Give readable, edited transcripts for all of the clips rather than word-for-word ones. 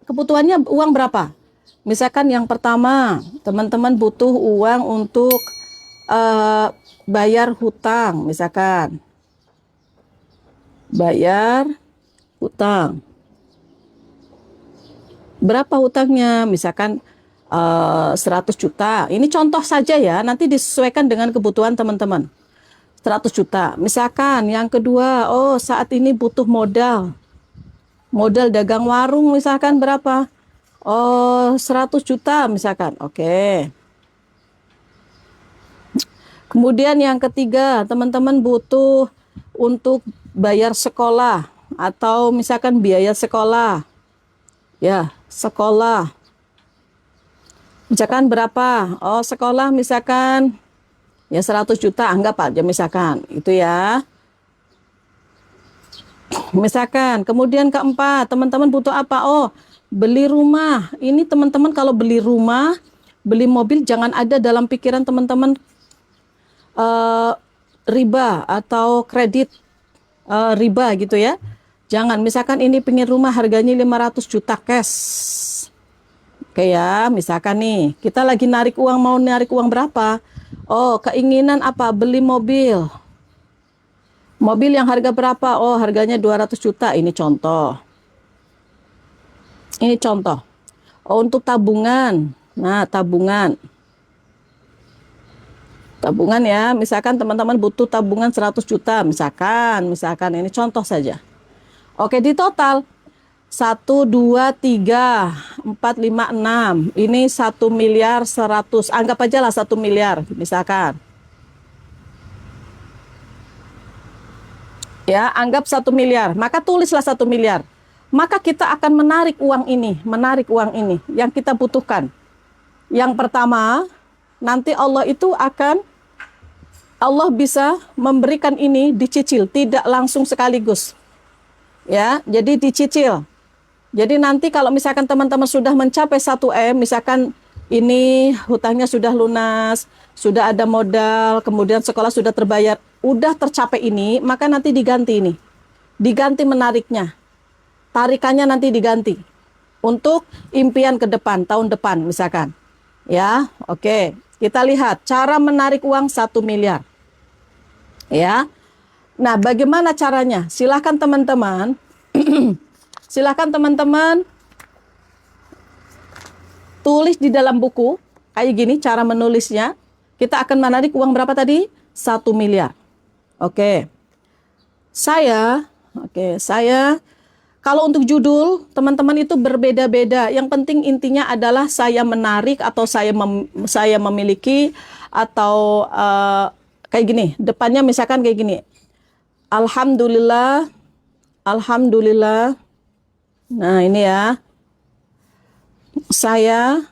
kebutuhannya uang berapa? Misalkan yang pertama, teman-teman butuh uang untuk bayar hutang, misalkan. Bayar hutang. Berapa hutangnya? Misalkan 100 juta. Ini contoh saja ya, nanti disesuaikan dengan kebutuhan teman-teman. 100 juta. Misalkan yang kedua, oh saat ini butuh modal. Modal dagang warung misalkan berapa? Oh 100 juta misalkan. Oke. Kemudian yang ketiga, teman-teman butuh untuk bayar sekolah atau misalkan biaya sekolah. Ya, sekolah. Misalkan berapa? Oh, sekolah misalkan ya 100 juta anggap aja misalkan. Itu ya. Misalkan, kemudian keempat, teman-teman butuh apa? Oh, beli rumah. Ini teman-teman kalau beli rumah, beli mobil jangan ada dalam pikiran teman-teman riba atau kredit riba gitu ya. Jangan, misalkan ini pingin rumah harganya 500 juta cash. Oke ya, misalkan nih, kita lagi narik uang, mau narik uang berapa? Oh, keinginan apa? Beli mobil. Mobil yang harga berapa? Oh, harganya 200 juta. Ini contoh. Ini contoh. Oh, untuk tabungan. Nah, tabungan. Tabungan ya, misalkan teman-teman butuh tabungan 100 juta. Misalkan ini contoh saja. Oke, di total 1, 2, 3, 4, 5, 6. Ini 1 miliar 100. Anggap aja lah 1 miliar misalkan. Ya, anggap 1 miliar. Maka tulislah 1 miliar. Maka kita akan menarik uang ini yang kita butuhkan. Yang pertama, nanti Allah bisa memberikan ini dicicil, tidak langsung sekaligus. Ya, jadi dicicil. Jadi nanti kalau misalkan teman-teman sudah mencapai 1M, misalkan ini hutangnya sudah lunas, sudah ada modal, kemudian sekolah sudah terbayar, udah tercapai ini, maka nanti diganti ini. Diganti menariknya. Tarikannya nanti diganti. Untuk impian ke depan, tahun depan misalkan. Ya, oke. Kita lihat cara menarik uang 1 miliar. Ya. Nah, bagaimana caranya? Silahkan teman-teman tulis di dalam buku kayak gini cara menulisnya. Kita akan menarik uang berapa tadi? 1 miliar. Oke. Saya kalau untuk judul teman-teman itu berbeda-beda. Yang penting intinya adalah saya menarik atau saya memiliki atau kayak gini. Depannya misalkan kayak gini. Alhamdulillah. Nah, ini ya. Saya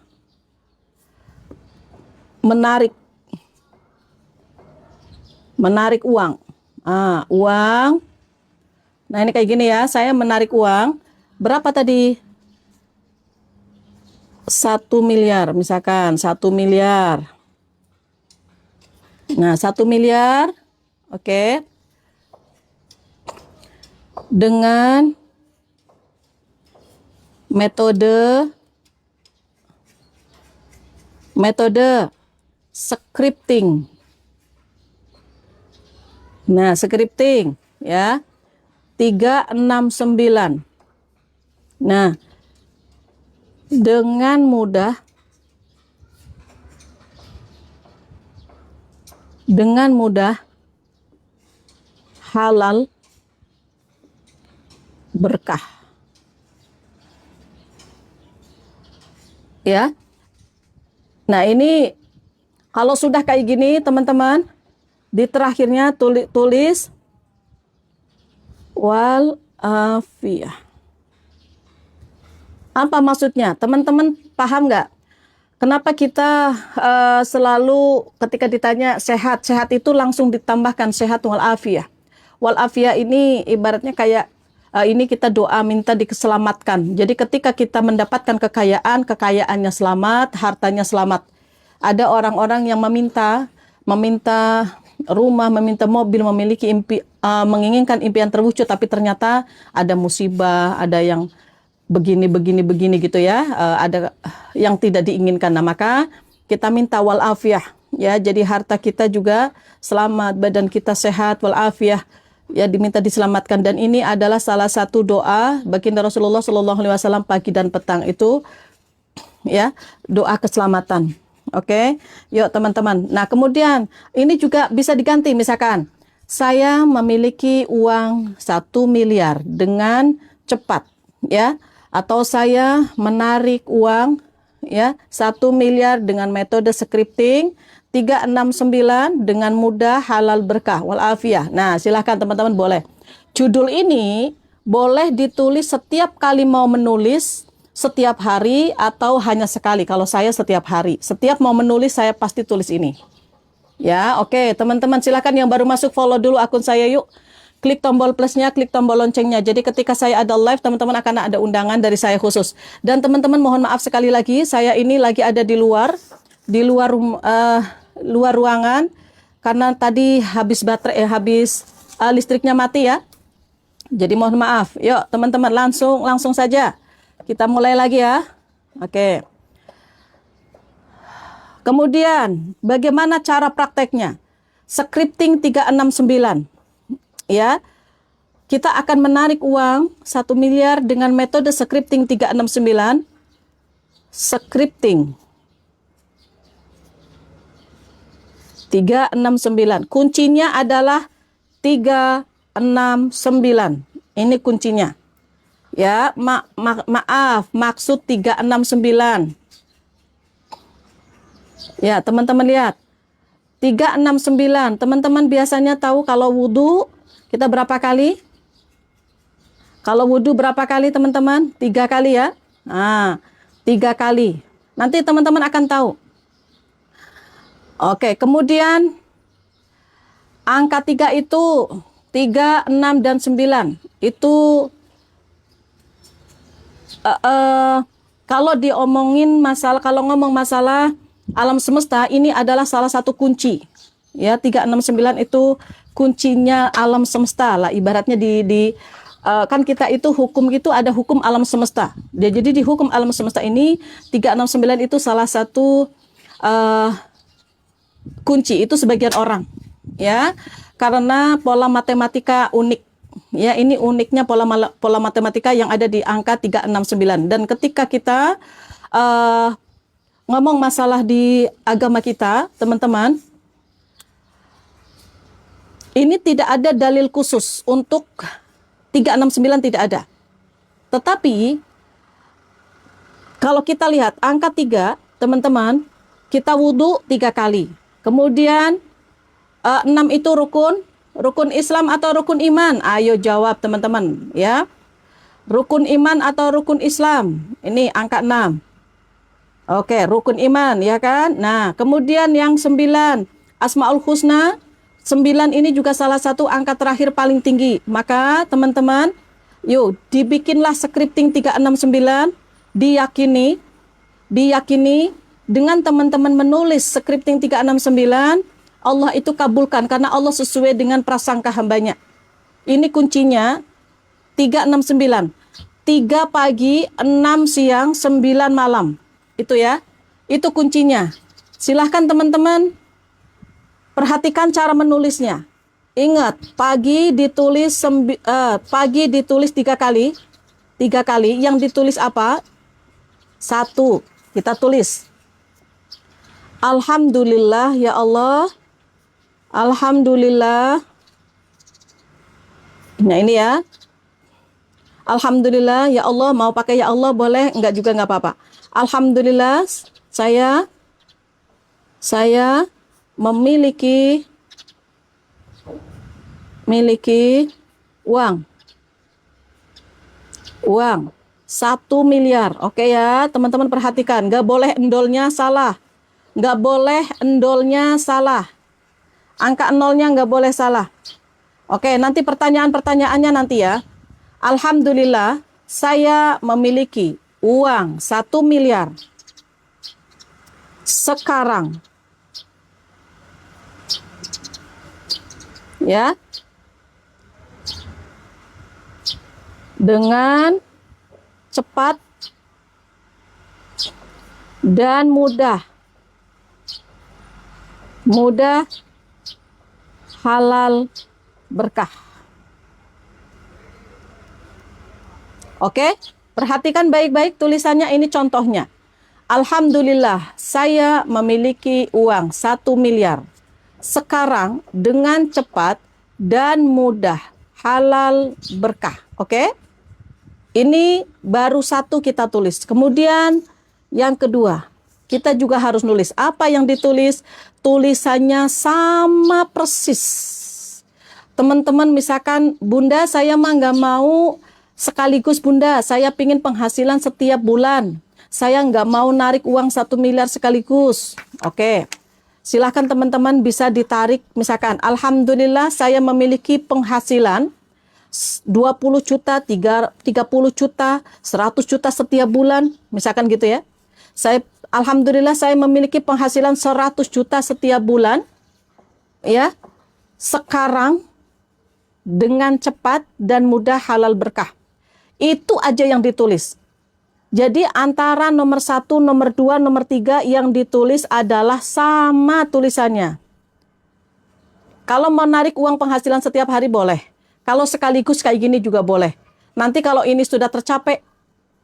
menarik uang. Uang. Nah, ini kayak gini ya. Saya menarik uang. Berapa tadi? 1 miliar. Misalkan 1 miliar. Nah, 1 miliar. Oke. Dengan metode scripting. Nah, scripting ya. 369. Nah, dengan mudah halal berkah. Ya. Nah, ini kalau sudah kayak gini, teman-teman, di terakhirnya tulis wal afiyah. Apa maksudnya? Teman-teman paham nggak? Kenapa kita selalu ketika ditanya sehat itu langsung ditambahkan sehat wal afiyah. Wal afiyah ini ibaratnya kayak ini kita doa minta diselamatkan. Jadi ketika kita mendapatkan kekayaannya selamat, hartanya selamat. Ada orang-orang yang meminta rumah, meminta mobil, menginginkan impian terwujud, tapi ternyata ada musibah, ada yang begini gitu ya, ada yang tidak diinginkan. Nah, maka kita minta walafiah ya, jadi harta kita juga selamat, badan kita sehat walafiah ya, diminta diselamatkan. Dan ini adalah salah satu doa baginda Rasulullah Shallallahu Alaihi Wasallam pagi dan petang itu ya, doa keselamatan. Oke, yuk teman-teman. Nah, kemudian ini juga bisa diganti, misalkan saya memiliki uang 1 miliar dengan cepat ya, atau saya menarik uang ya 1 miliar dengan metode scripting 369 dengan mudah, halal, berkah walafiah. Nah, silahkan teman-teman, boleh judul ini boleh ditulis setiap kali mau menulis, setiap hari atau hanya sekali. Kalau saya setiap hari, setiap mau menulis saya pasti tulis ini. Ya, oke, teman-teman, silakan yang baru masuk follow dulu akun saya yuk. Klik tombol plusnya, klik tombol loncengnya. Jadi ketika saya ada live, teman-teman akan ada undangan dari saya khusus. Dan teman-teman, mohon maaf sekali lagi, saya ini lagi ada di luar luar ruangan karena tadi habis baterai, listriknya mati ya. Jadi mohon maaf. Yuk, teman-teman, langsung saja. Kita mulai lagi ya. Oke. Kemudian, bagaimana cara prakteknya? Scripting 369. Ya. Kita akan menarik uang 1 miliar dengan metode scripting 369. Scripting 369. Kuncinya adalah 369. Ini kuncinya. Ya, maaf, maksud 369. Ya, teman-teman lihat. 369. Teman-teman biasanya tahu kalau wudhu kita berapa kali? Kalau wudhu berapa kali, teman-teman? 3 kali ya. Nah, 3 kali. Nanti teman-teman akan tahu. Oke, kemudian angka 3 itu 3, 6, dan 9. Itu kalau ngomong masalah alam semesta, ini adalah salah satu kunci. Ya, 369 itu kuncinya alam semesta lah. Ibaratnya kan kita itu hukum itu ada hukum alam semesta. Jadi di hukum alam semesta ini 369 itu salah satu kunci. Itu sebagian orang ya, karena pola matematika unik. Ya, ini uniknya pola matematika yang ada di angka 369. Dan ketika kita ngomong masalah di agama kita, teman-teman, ini tidak ada dalil khusus untuk 369, tidak ada. Tetapi kalau kita lihat angka 3, teman-teman, kita wudhu 3 kali. Kemudian 6 itu rukun Islam atau rukun iman? Ayo jawab teman-teman ya. Rukun iman atau rukun Islam? Ini angka 6. Oke, rukun iman ya kan? Nah, kemudian yang 9, Asmaul Husna. 9 ini juga salah satu angka terakhir paling tinggi. Maka teman-teman, yuk dibikinlah scripting 369, diyakini dengan teman-teman menulis scripting 369, Allah itu kabulkan karena Allah sesuai dengan prasangka hambanya. Ini kuncinya 369. 3 pagi, 6 siang, 9 malam. Itu ya. Itu kuncinya. Silahkan teman-teman perhatikan cara menulisnya. Ingat, pagi ditulis 3 kali. 3 kali. Yang ditulis apa? 1. Kita tulis. Alhamdulillah ya Allah. Alhamdulillah. Nah ini ya. Alhamdulillah ya Allah, mau pakai ya Allah boleh, enggak juga enggak apa-apa. Alhamdulillah saya memiliki uang 1 miliar. Oke ya, teman-teman perhatikan, enggak boleh endolnya salah. Enggak boleh endolnya salah. Angka nolnya enggak boleh salah. Oke, nanti pertanyaannya nanti ya. Alhamdulillah, saya memiliki uang 1 miliar sekarang. Ya. Dengan cepat, dan mudah. Mudah, halal, berkah. Oke, perhatikan baik-baik tulisannya, ini contohnya. Alhamdulillah, saya memiliki uang 1 miliar. Sekarang dengan cepat dan mudah, halal, berkah. Oke? Ini baru satu kita tulis. Kemudian yang kedua, kita juga harus nulis. Apa yang ditulis? Tulisannya sama persis. Teman-teman misalkan, Bunda saya mah nggak mau sekaligus Bunda, saya pingin penghasilan setiap bulan. Saya nggak mau narik uang 1 miliar sekaligus. Oke, silahkan teman-teman bisa ditarik. Misalkan, Alhamdulillah saya memiliki penghasilan 20 juta, 30 juta, 100 juta setiap bulan. Misalkan gitu ya. Alhamdulillah saya memiliki penghasilan 100 juta setiap bulan. Ya, sekarang dengan cepat dan mudah, halal, berkah. Itu aja yang ditulis. Jadi antara nomor 1, nomor 2, nomor 3 yang ditulis adalah sama tulisannya. Kalau mau narik uang penghasilan setiap hari boleh. Kalau sekaligus kayak gini juga boleh. Nanti kalau ini sudah tercapai,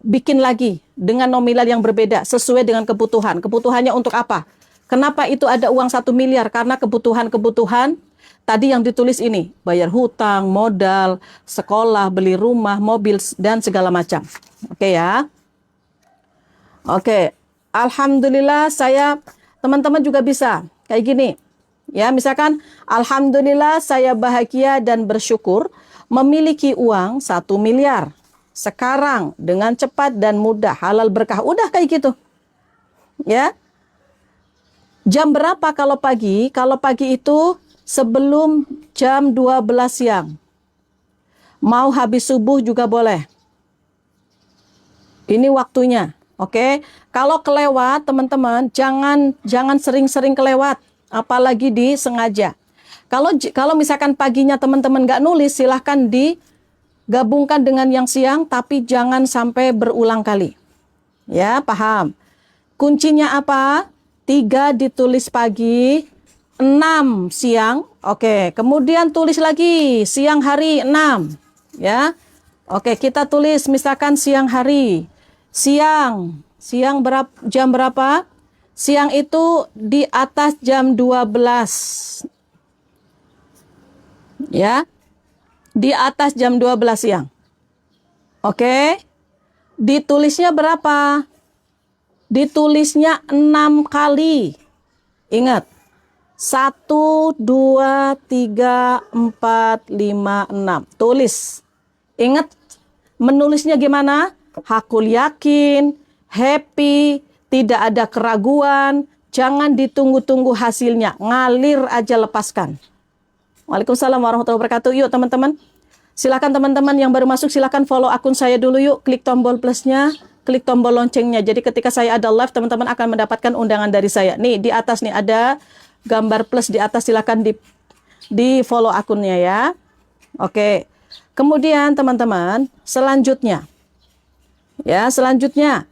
bikin lagi dengan nominal yang berbeda sesuai dengan kebutuhan. Kebutuhannya untuk apa? Kenapa itu ada uang 1 miliar? Karena kebutuhan-kebutuhan tadi yang ditulis ini. Bayar hutang, modal, sekolah, beli rumah, mobil, dan segala macam. Oke ya. Oke, Alhamdulillah teman-teman juga bisa kayak gini. Ya, misalkan Alhamdulillah saya bahagia dan bersyukur memiliki uang 1 miliar. Sekarang dengan cepat dan mudah, halal, berkah. Udah kayak gitu. Ya. Jam berapa kalau pagi? Kalau pagi itu sebelum jam 12 siang. Mau habis subuh juga boleh. Ini waktunya. Oke, kalau kelewat teman-teman jangan sering-sering kelewat, apalagi disengaja. Kalau misalkan paginya teman-teman nggak nulis, silahkan digabungkan dengan yang siang, tapi jangan sampai berulang kali. Ya, paham? Kuncinya apa? 3 ditulis pagi, 6 siang. Oke, kemudian tulis lagi siang hari 6. Ya, oke, kita tulis misalkan siang hari. Siang jam berapa? Siang itu di atas jam 12. Ya. Di atas jam 12 siang. Oke. Ditulisnya berapa? Ditulisnya 6 kali. Ingat. 1, 2, 3, 4, 5, 6. Tulis. Ingat menulisnya gimana? Hakul yakin, happy, tidak ada keraguan, jangan ditunggu-tunggu hasilnya, ngalir aja, lepaskan. Waalaikumsalam warahmatullahi wabarakatuh. Yuk teman-teman, silakan teman-teman yang baru masuk, silakan follow akun saya dulu yuk, klik tombol plusnya, klik tombol loncengnya. Jadi ketika saya ada live, teman-teman akan mendapatkan undangan dari saya. Nih di atas nih ada gambar plus di atas, silakan di follow akunnya ya. Oke, kemudian teman-teman, selanjutnya. Ya, selanjutnya.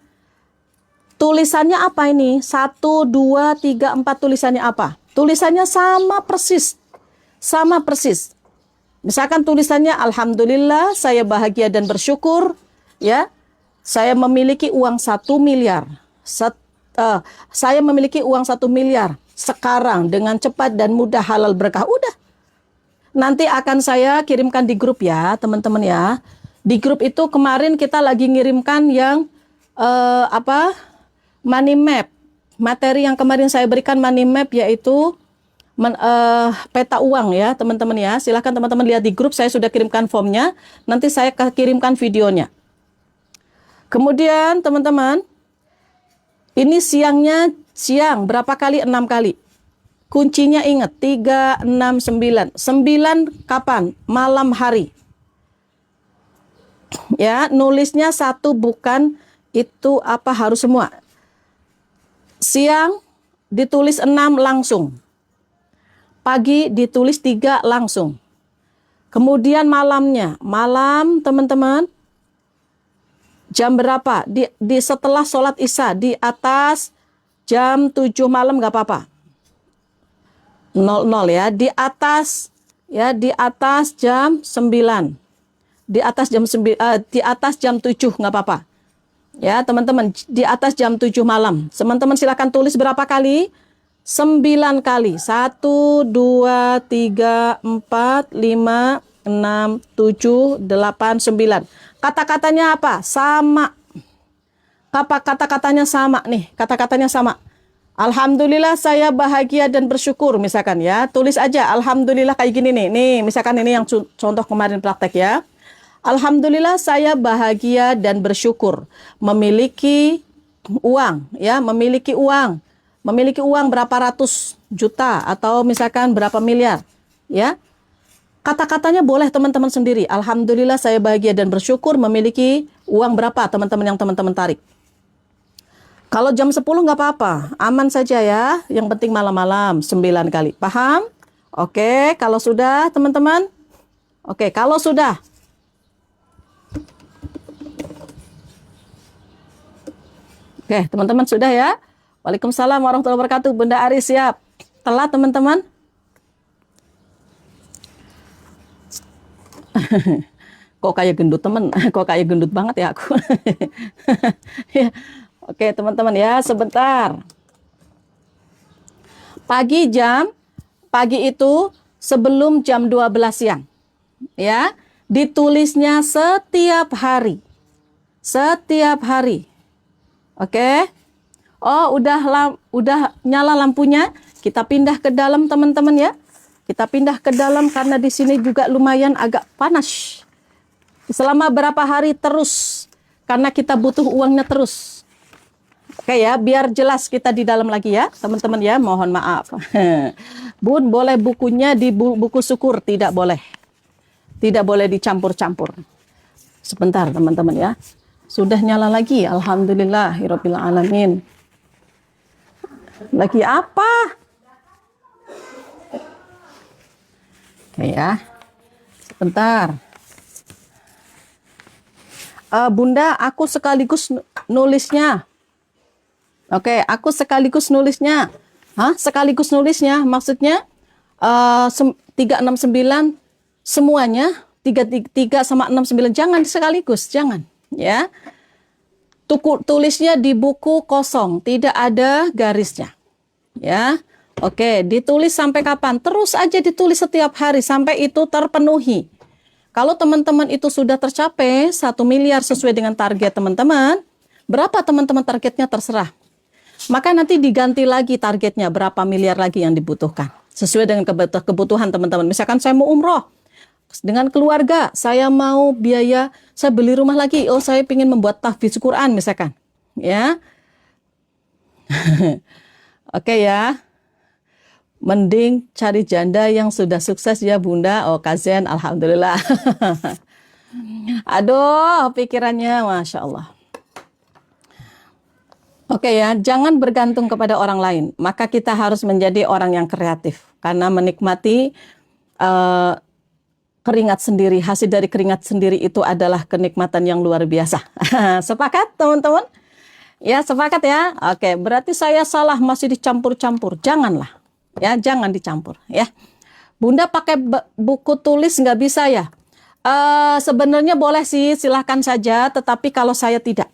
Tulisannya apa ini? 1, 2, 3, 4 tulisannya apa? Tulisannya sama persis. Sama persis. Misalkan tulisannya Alhamdulillah saya bahagia dan bersyukur. Ya, saya memiliki uang 1 miliar. Saya memiliki uang 1 miliar. Sekarang dengan cepat dan mudah, halal, berkah. Udah. Nanti akan saya kirimkan di grup ya teman-teman ya. Di grup itu kemarin kita lagi ngirimkan yang money map. Materi yang kemarin saya berikan money map yaitu peta uang ya teman-teman ya. Silahkan teman-teman lihat di grup, saya sudah kirimkan formnya. Nanti saya kirimkan videonya. Kemudian teman-teman, ini siang berapa kali? 6 kali. Kuncinya ingat 3, 6, 9. 9 kapan? Malam hari. Ya, nulisnya 1 bukan itu harus semua. Siang ditulis 6 langsung. Pagi ditulis 3 langsung. Kemudian malamnya, malam teman-teman Jam berapa? Di setelah sholat Isya, di atas jam 7 malam nggak apa-apa. 00 ya, di atas jam 9. Di atas jam 7 nggak apa-apa. Ya, teman-teman, di atas jam 7 malam. Teman-teman silakan tulis berapa kali? 9 kali. 1, 2, 3, 4, 5, 6, 7, 8, 9. Kata-katanya apa? Sama. Kata-katanya sama nih. Kata-katanya sama. Alhamdulillah saya bahagia dan bersyukur misalkan ya. Tulis aja alhamdulillah kayak gini nih. Nih, misalkan ini yang contoh kemarin praktek ya. Alhamdulillah saya bahagia dan bersyukur memiliki uang ya, memiliki uang. Memiliki uang berapa ratus juta atau misalkan berapa miliar ya. Kata-katanya boleh teman-teman sendiri. Alhamdulillah saya bahagia dan bersyukur memiliki uang berapa teman-teman yang teman-teman tarik. Kalau jam 10 nggak apa-apa, aman saja ya. Yang penting malam-malam 9 kali. Paham? Oke, kalau sudah teman-teman? Oke, kalau sudah. Oke, teman-teman sudah ya? Waalaikumsalam warahmatullahi wabarakatuh. Bunda Ari siap. Telat teman-teman? Kok kayak gendut temen? Kok kayak gendut banget ya aku? Ya. Oke teman-teman ya, sebentar. Pagi itu sebelum jam 12 siang. Ya, ditulisnya setiap hari. Setiap hari. Oke. Oh, udah nyala lampunya. Kita pindah ke dalam teman-teman ya. Kita pindah ke dalam karena di sini juga lumayan agak panas. Selama berapa hari terus? Karena kita butuh uangnya terus. Oke ya, biar jelas kita di dalam lagi ya, teman-teman ya, mohon maaf. Bun, boleh bukunya di buku syukur? Tidak boleh. Tidak boleh dicampur-campur. Sebentar teman-teman ya. Sudah nyala lagi, alhamdulillahirabbil alamin. Lagi apa? Oke ya. Sebentar. Bunda, aku sekaligus nulisnya. Oke, aku sekaligus nulisnya. Hah? Sekaligus nulisnya maksudnya 369 semuanya 3 sama 69 jangan sekaligus, jangan ya. Tulisnya di buku kosong, tidak ada garisnya. Ya. Oke, ditulis sampai kapan? Terus aja ditulis setiap hari sampai itu terpenuhi. Kalau teman-teman itu sudah tercapai 1 miliar sesuai dengan target teman-teman, berapa teman-teman targetnya terserah. Maka nanti diganti lagi targetnya berapa miliar lagi yang dibutuhkan. Sesuai dengan kebutuhan teman-teman. Misalkan saya mau umroh dengan keluarga, saya mau biaya, saya beli rumah lagi, oh saya ingin membuat tahfidz Quran misalkan. Ya. Oke ya. Mending cari janda yang sudah sukses ya Bunda. Oh kazen, alhamdulillah. Aduh, pikirannya Masya Allah. Oke ya, jangan bergantung kepada orang lain. Maka kita harus menjadi orang yang kreatif. Karena menikmati keringat sendiri, hasil dari keringat sendiri itu adalah kenikmatan yang luar biasa. Sepakat teman-teman? Ya, sepakat ya? Oke, berarti saya salah masih dicampur-campur. Janganlah. Ya, jangan dicampur ya. Bunda pakai buku tulis nggak bisa ya? Sebenarnya boleh sih, silahkan saja. Tetapi kalau saya tidak.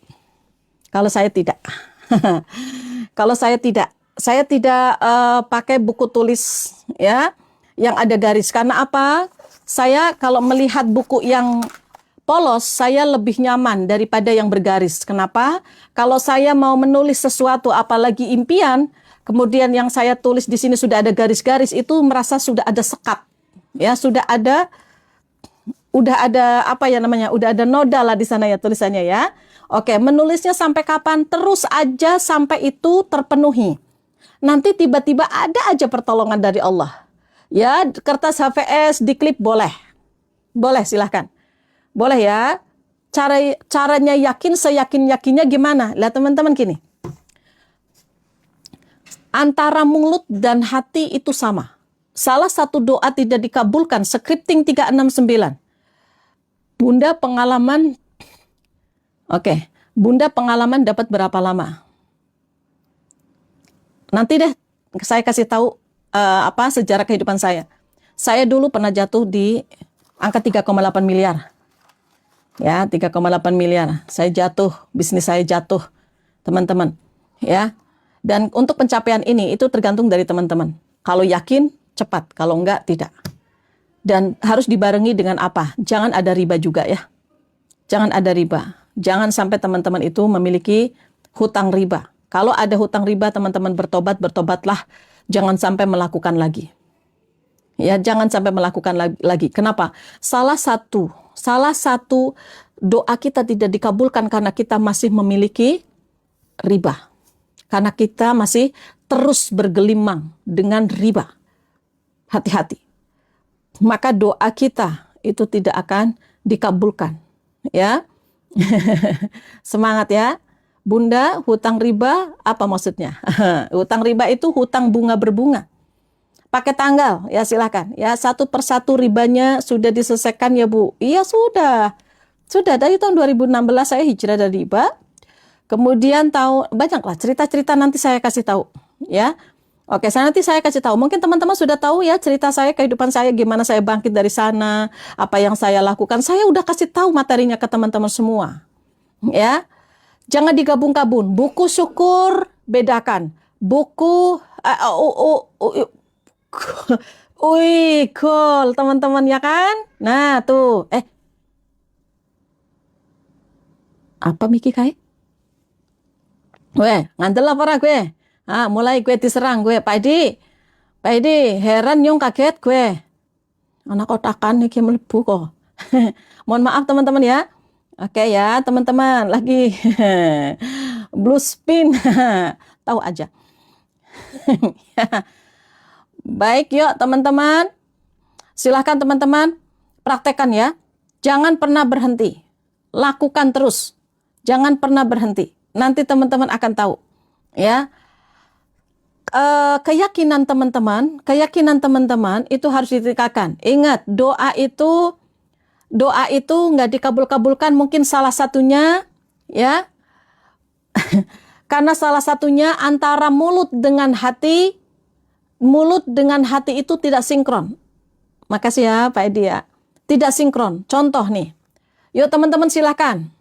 Kalau saya tidak. Kalau saya tidak pakai buku tulis ya yang ada garis. Karena apa? Saya kalau melihat buku yang polos, saya lebih nyaman daripada yang bergaris. Kenapa? Kalau saya mau menulis sesuatu, apalagi impian, kemudian yang saya tulis di sini sudah ada garis-garis, itu merasa sudah ada sekat, ya sudah ada apa ya namanya, udah ada noda lah di sana ya tulisannya ya. Oke, menulisnya sampai kapan? Terus aja sampai itu terpenuhi. Nanti tiba-tiba ada aja pertolongan dari Allah. Ya, kertas HVS diklip boleh. Boleh, silahkan. Boleh ya. Caranya yakin, seyakin-yakinnya gimana? Lihat teman-teman gini. Antara mulut dan hati itu sama. Salah satu doa tidak dikabulkan, scripting 369. Bunda pengalaman Oke, Bunda pengalaman dapat berapa lama? Nanti deh saya kasih tahu sejarah kehidupan saya. Saya dulu pernah jatuh di angka 3,8 miliar. Ya, 3,8 miliar. Saya jatuh, bisnis saya jatuh, teman-teman. Ya. Dan untuk pencapaian ini itu tergantung dari teman-teman. Kalau yakin, cepat. Kalau enggak, tidak. Dan harus dibarengi dengan apa? Jangan ada riba juga ya. Jangan ada riba. Jangan sampai teman-teman itu memiliki hutang riba. Kalau ada hutang riba, teman-teman bertobatlah. Jangan sampai melakukan lagi. Ya, jangan sampai melakukan lagi. Kenapa? Salah satu doa kita tidak dikabulkan karena kita masih memiliki riba. Karena kita masih terus bergelimang dengan riba. Hati-hati. Maka doa kita itu tidak akan dikabulkan. Ya. Semangat ya. Bunda, hutang riba apa maksudnya? Hutang riba itu hutang bunga berbunga. Pakai tanggal, ya silakan. Ya, satu persatu ribanya sudah diselesaikan ya Bu. Iya sudah. Sudah dari tahun 2016 saya hijrah dari riba. Kemudian banyaklah cerita-cerita nanti saya kasih tahu. Ya. Oke, nanti saya kasih tahu. Mungkin teman-teman sudah tahu ya cerita saya, kehidupan saya, gimana saya bangkit dari sana, apa yang saya lakukan. Saya udah kasih tahu materinya ke teman-teman semua. Ya. Jangan digabung-gabung. Buku syukur bedakan. Buku Wih, cool teman-teman ya kan? Nah, tuh. Apa Miki kai? Gue, ngandel lah para gue. Mulai gue diserang gue. Pak Edi, heran nyong kaget gue. Anak kotakan nih melebu kok. Mohon maaf teman-teman ya. Oke ya, teman-teman. Lagi blue spin. Tahu aja. Baik, yuk teman-teman. Silahkan teman-teman praktekkan ya. Jangan pernah berhenti. Lakukan terus. Jangan pernah berhenti. Nanti teman-teman akan tahu. Ya. Keyakinan teman-teman itu harus ditingkatkan. Ingat, doa itu nggak dikabul-kabulkan, mungkin salah satunya ya. Karena salah satunya antara mulut dengan hati itu tidak sinkron. Makasih ya Pak Edi ya. Tidak sinkron. Contoh nih. Yuk teman-teman silakan.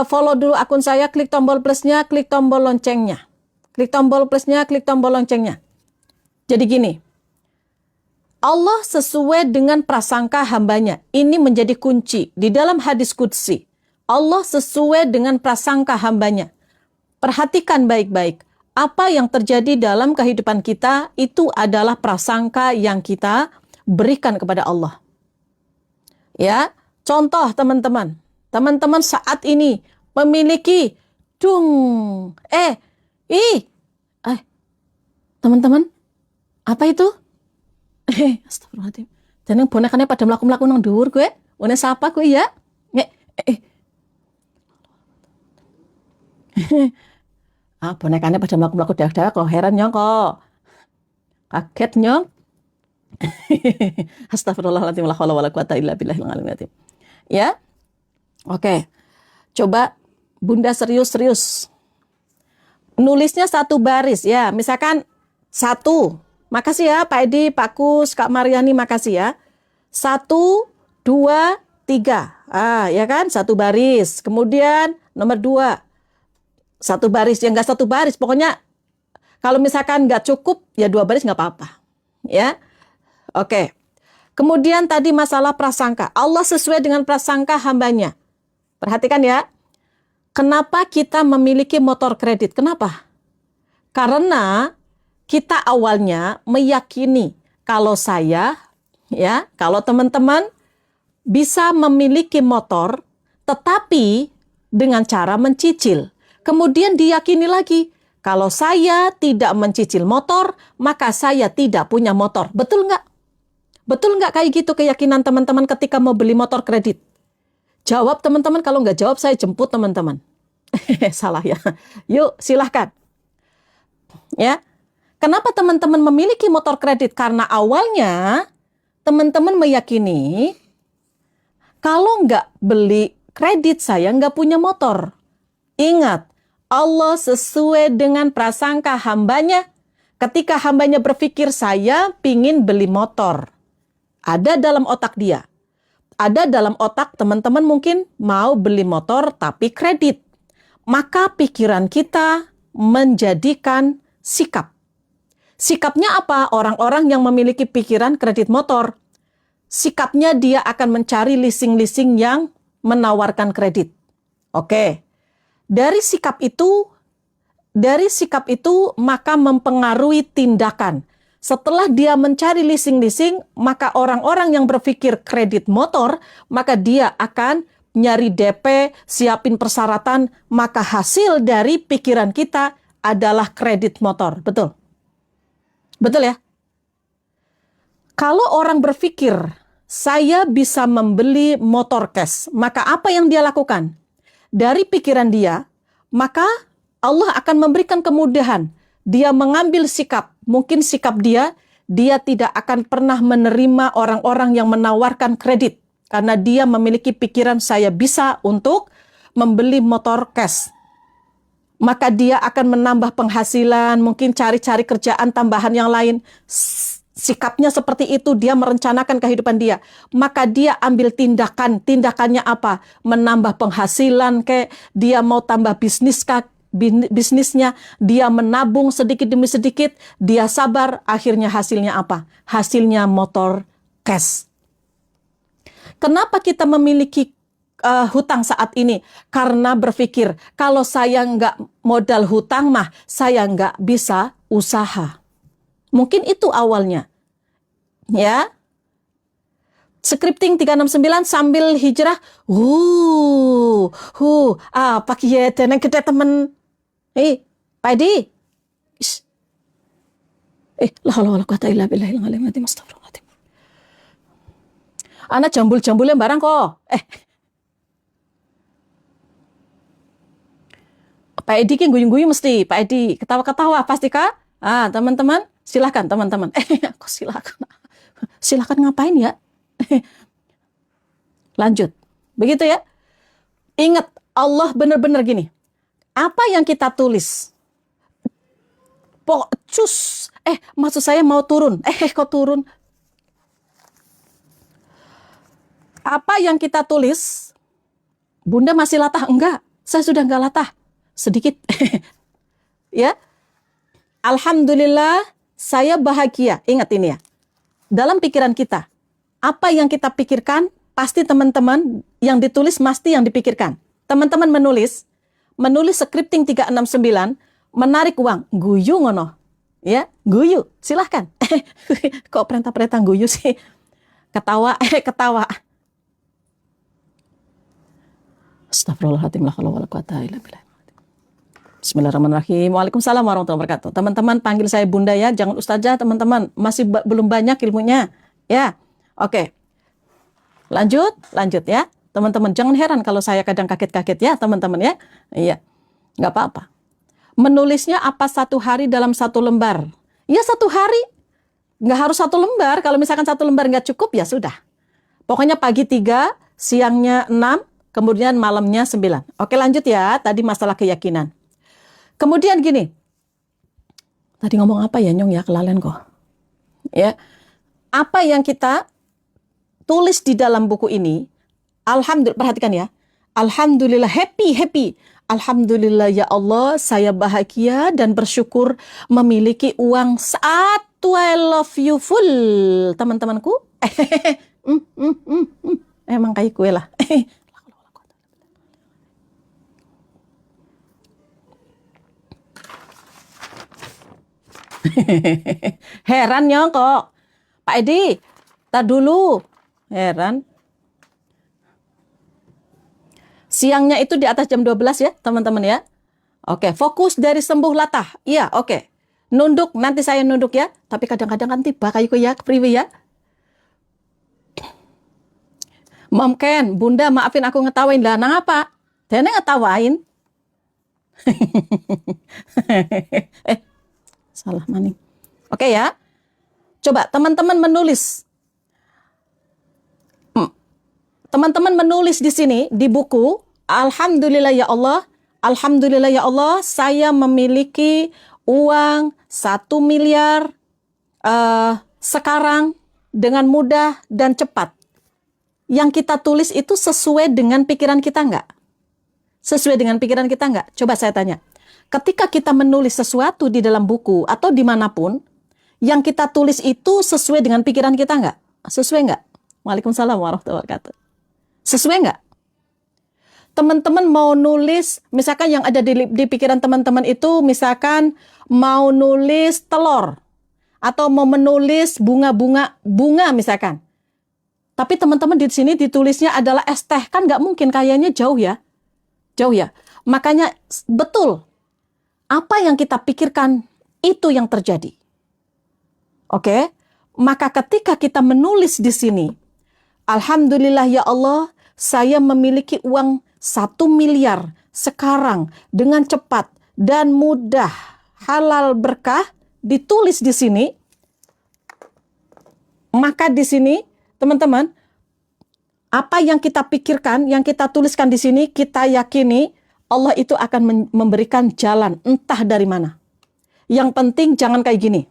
Follow dulu akun saya, klik tombol plusnya, klik tombol loncengnya. Klik tombol plusnya, klik tombol loncengnya. Jadi gini. Allah sesuai dengan prasangka hambanya. Ini menjadi kunci di dalam hadis qudsi. Allah sesuai dengan prasangka hambanya. Perhatikan baik-baik. Apa yang terjadi dalam kehidupan kita itu adalah prasangka yang kita berikan kepada Allah. Ya, contoh teman-teman. Teman-teman saat ini memiliki teman-teman, apa itu? Astagfirullahaladzim. Dan yang bonekannya pada melaku-melaku nang dhuwur gue. One siapa gue ya? Bonekannya pada melaku-melaku daerah-daerah kok. Heran nyong kok. Kaget nyong. Astagfirullahaladzim. La haula wala quwata illa billahil aliyyil azim. Ya. Oke. Coba Bunda serius-serius. Nulisnya satu baris ya. Misalkan 1. Makasih ya Pak Edi, Pak Kus, Kak Mariani, makasih ya. 1, 2, 3. Ya kan? Satu baris. Kemudian nomor 2. Satu baris, ya nggak satu baris. Pokoknya kalau misalkan nggak cukup, ya 2 baris nggak apa-apa. Ya, oke. Kemudian tadi masalah prasangka. Allah sesuai dengan prasangka hambanya. Perhatikan ya. Kenapa kita memiliki motor kredit? Kenapa? Karena kita awalnya meyakini kalau kalau teman-teman bisa memiliki motor, tetapi dengan cara mencicil. Kemudian diyakini lagi, kalau saya tidak mencicil motor, maka saya tidak punya motor. Betul nggak? Betul nggak kayak gitu keyakinan teman-teman ketika mau beli motor kredit? Jawab teman-teman, kalau nggak jawab saya jemput teman-teman. Salah ya. Yuk silahkan. Ya. Kenapa teman-teman memiliki motor kredit? Karena awalnya teman-teman meyakini kalau nggak beli kredit, saya nggak punya motor. Ingat, Allah sesuai dengan prasangka hambanya. Ketika hambanya berpikir, saya pingin beli motor. Ada dalam otak dia. Ada dalam otak teman-teman mungkin mau beli motor tapi kredit. Maka pikiran kita menjadikan sikap. Sikapnya apa? Orang-orang yang memiliki pikiran kredit motor, sikapnya dia akan mencari leasing-leasing yang menawarkan kredit. Oke. Dari sikap itu maka mempengaruhi tindakan. Setelah dia mencari leasing-leasing, maka orang-orang yang berpikir kredit motor, maka dia akan nyari DP, siapin persyaratan, maka hasil dari pikiran kita adalah kredit motor. Betul? Betul ya? Kalau orang berpikir, saya bisa membeli motor cash, maka apa yang dia lakukan? Dari pikiran dia, maka Allah akan memberikan kemudahan. Dia mengambil sikap, mungkin sikap dia tidak akan pernah menerima orang-orang yang menawarkan kredit. Karena dia memiliki pikiran saya bisa untuk membeli motor cash. Maka dia akan menambah penghasilan, mungkin cari-cari kerjaan tambahan yang lain. Sikapnya seperti itu, dia merencanakan kehidupan dia. Maka dia ambil tindakan. Tindakannya apa? Menambah penghasilan, kayak dia mau tambah bisnisnya, dia menabung sedikit demi sedikit, dia sabar, akhirnya hasilnya apa? Hasilnya motor cash. Kenapa kita memiliki hutang saat ini? Karena berpikir, kalau saya nggak modal hutang mah, saya nggak bisa usaha. Mungkin itu awalnya. Ya. Scripting 369 sambil hijrah. Apa kiye tenang kita temen. Pak Edi. La haula wala quwata illa billahil aliyyil azim. Astagfirullahaladzim. Ana jambul-jambulnya barang kok. Pak Edi ki guyu-guyu mesti. Pak Edi ketawa-ketawa pasti kak. Teman-teman, silakan teman-teman. Aku silakan. Silakan ngapain ya? Lanjut. Begitu ya. Ingat, Allah benar-benar gini. Apa yang kita tulis? Maksud saya mau turun. Kok turun? Apa yang kita tulis? Bunda masih latah? Enggak. Saya sudah enggak latah. Sedikit. Ya. Alhamdulillah, saya bahagia. Ingat ini ya. Dalam pikiran kita, apa yang kita pikirkan, pasti teman-teman yang ditulis, pasti yang dipikirkan. Teman-teman menulis scripting 369, menarik uang, guyu ngono. Ya, guyu, silahkan. Kok perintah-perintah guyu sih? Ketawa. Astagfirullahaladzim, la haula wala quwata illa billah. Bismillahirrahmanirrahim. Waalaikumsalam warahmatullahi wabarakatuh. Teman-teman panggil saya Bunda ya, jangan Ustazah teman-teman. Masih belum banyak ilmunya. Ya, oke. Lanjut ya. Teman-teman jangan heran kalau saya kadang kaget-kaget ya teman-teman ya. Iya, nggak apa-apa. Menulisnya apa 1 hari dalam 1 lembar? Ya 1 hari. Nggak harus 1 lembar. Kalau misalkan 1 lembar nggak cukup ya sudah. Pokoknya pagi 3, siangnya 6, kemudian malamnya 9. Oke lanjut ya. Tadi masalah keyakinan. Kemudian gini, tadi ngomong apa ya Nyong ya, kelalen kok. Ya, apa yang kita tulis di dalam buku ini, alhamdulillah, perhatikan ya, alhamdulillah, happy. Alhamdulillah ya Allah, saya bahagia dan bersyukur memiliki uang 1, I love you full, teman-temanku. Emang kayak kue lah. Heran Nyong kok. Pak Edi, tar dulu. Heran. Siangnya itu di atas jam 12 ya, teman-teman ya. Oke, fokus dari sembuh latah. Iya, oke. Nunduk, nanti saya nunduk ya. Tapi kadang-kadang kan tiba kayak ya, priwi ya. Mom Ken, Bunda maafin aku ngetawain lah. Nang apa? Dene ngetawain. Salah maning. Oke ya. Coba teman-teman menulis. teman-teman menulis di sini, di buku, Alhamdulillah ya Allah, Alhamdulillah ya Allah, saya memiliki uang 1 miliar sekarang dengan mudah dan cepat. Yang kita tulis itu sesuai dengan pikiran kita nggak? Sesuai dengan pikiran kita nggak? Coba saya tanya. Ketika kita menulis sesuatu di dalam buku atau dimanapun, yang kita tulis itu sesuai dengan pikiran kita nggak? Sesuai nggak? Waalaikumsalam warahmatullahi wabarakatuh. Sesuai nggak? Teman-teman mau nulis, misalkan yang ada di pikiran teman-teman itu, misalkan mau nulis telur, atau mau menulis bunga misalkan. Tapi teman-teman di sini ditulisnya adalah es teh, kan nggak mungkin, kayaknya jauh ya. Jauh ya. Makanya betul, apa yang kita pikirkan itu yang terjadi. Oke? Maka ketika kita menulis di sini, Alhamdulillah ya Allah, saya memiliki uang 1 miliar sekarang dengan cepat dan mudah, halal berkah, ditulis di sini. Maka di sini, teman-teman, apa yang kita pikirkan, yang kita tuliskan di sini, kita yakini Allah itu akan memberikan jalan, entah dari mana. Yang penting jangan kayak gini.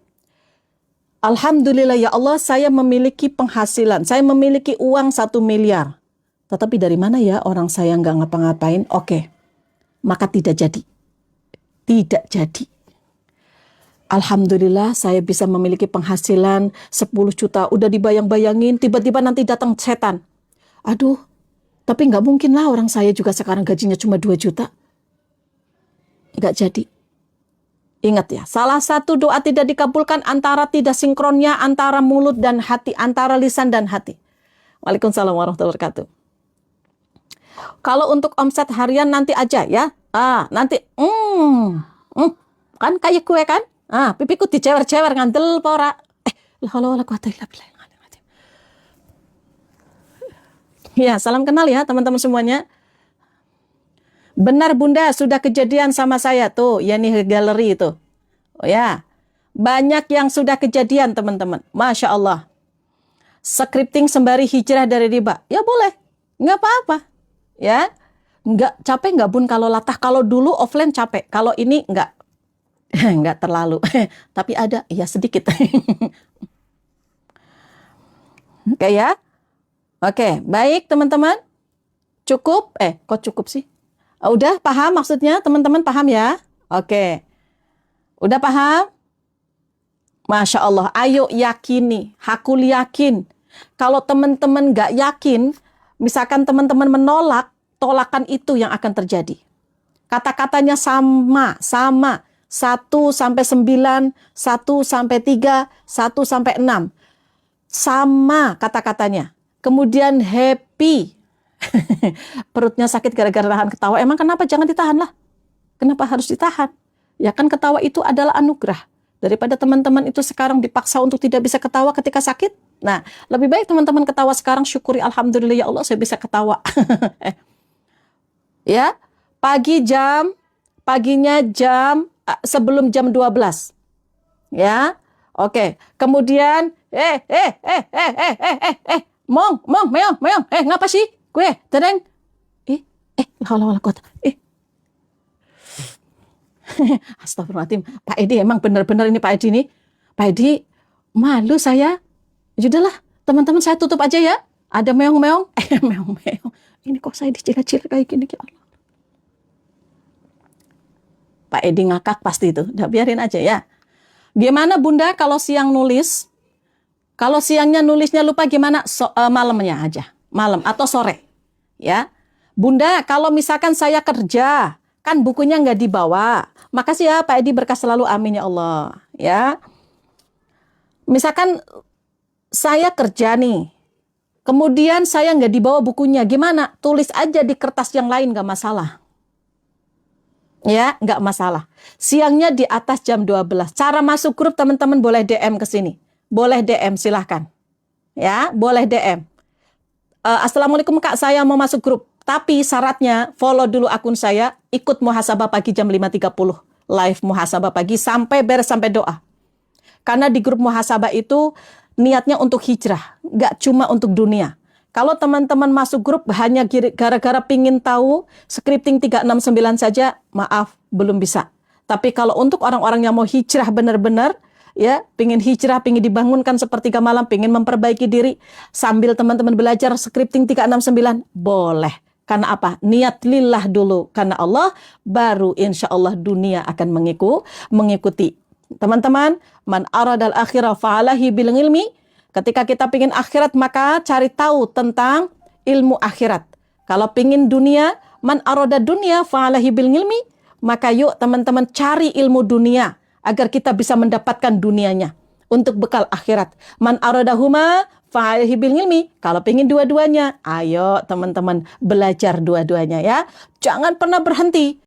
Alhamdulillah ya Allah, saya memiliki penghasilan, saya memiliki uang 1 miliar. Tetapi dari mana ya orang saya nggak ngapa-ngapain? Oke, maka tidak jadi. Tidak jadi. Alhamdulillah saya bisa memiliki penghasilan 10 juta. Udah dibayang-bayangin, tiba-tiba nanti datang setan. Aduh, tapi nggak mungkin lah orang saya juga sekarang gajinya cuma 2 juta. Nggak jadi. Ingat ya, salah satu doa tidak dikabulkan antara tidak sinkronnya antara mulut dan hati, antara lisan dan hati. Waalaikumsalam warahmatullahi wabarakatuh. Kalau untuk omset harian nanti aja ya. Nanti kan kayak kue kan? Pipiku dicewer-cewer ngandel pora. Ya, salam kenal ya teman-teman semuanya. Benar Bunda, sudah kejadian sama saya tuh, Yani Galeri itu. Oh ya, banyak yang sudah kejadian teman-teman. Masya Allah. Scripting sembari hijrah dari riba. Ya boleh, nggak apa-apa. Ya, nggak capek nggak Bun kalau latah. Kalau dulu offline capek, kalau ini nggak. Nggak terlalu. Tapi ada, ya sedikit. Oke ya. Oke, baik teman-teman. Cukup? Kok cukup sih? Udah paham maksudnya? Teman-teman paham ya? Oke. Udah paham? Masya Allah. Ayo yakini. Hakul yakin. Kalau teman-teman nggak yakin, misalkan teman-teman menolak, tolakan itu yang akan terjadi. Kata-katanya sama. 1 sampai 9, 1 sampai 3, 1 sampai 6. Sama kata-katanya. Kemudian happy. Perutnya sakit gara-gara nahan ketawa. Emang kenapa jangan ditahan lah? Kenapa harus ditahan? Ya kan ketawa itu adalah anugerah. Daripada teman-teman itu sekarang dipaksa untuk tidak bisa ketawa ketika sakit. Nah, lebih baik teman-teman ketawa sekarang, syukuri Alhamdulillah ya Allah saya bisa ketawa. Ya, paginya jam sebelum jam 12. Ya. Oke. Kemudian meong. Ngapa sih? Gue, tereng. Astagfirullahaladzim. Pak Edi emang benar-benar ini Pak Edi nih. Pak Edi, malu saya. Sudahlah, teman-teman saya tutup aja ya. Ada meong-meong. Meong-meong. Ini kok saya dicil-cil kayak gini ya Allah. Pak Edi ngakak pasti itu. Udah biarin aja ya. Gimana Bunda kalau siang nulis? Kalau siangnya nulisnya lupa gimana? Malamnya aja. Malam atau sore. Ya. Bunda, kalau misalkan saya kerja, kan bukunya nggak dibawa. Makasih ya Pak Edi, berkah selalu, amin ya Allah. Ya. Misalkan saya kerja nih. Kemudian saya nggak dibawa bukunya. Gimana? Tulis aja di kertas yang lain, nggak masalah. Ya, nggak masalah. Siangnya di atas jam 12. Cara masuk grup teman-teman boleh DM ke sini. Boleh DM, silahkan. Ya, boleh DM. Assalamualaikum Kak, saya mau masuk grup. Tapi syaratnya follow dulu akun saya, ikut muhasabah pagi jam 5.30. Live muhasabah pagi sampai beres sampai doa. Karena di grup muhasabah itu niatnya untuk hijrah, nggak cuma untuk dunia. Kalau teman-teman masuk grup hanya gara-gara pingin tahu scripting 369 saja, maaf, belum bisa. Tapi kalau untuk orang-orang yang mau hijrah benar-benar, ya, pingin hijrah, pingin dibangunkan sepertiga malam, pingin memperbaiki diri, sambil teman-teman belajar scripting 369, boleh. Karena apa? Niat lillah dulu. Karena Allah, baru insya Allah dunia akan mengikuti. Teman-teman, man aradal akhirah fa'alahi bil ilmi. Ketika kita pingin akhirat, maka cari tahu tentang ilmu akhirat. Kalau pingin dunia, man arada dunia fa'alahi bil ilmi. Maka yuk teman-teman cari ilmu dunia agar kita bisa mendapatkan dunianya untuk bekal akhirat. Man aradahuma fa'alahi bil ilmi. Kalau pingin dua-duanya, ayo teman-teman belajar dua-duanya ya. Jangan pernah berhenti.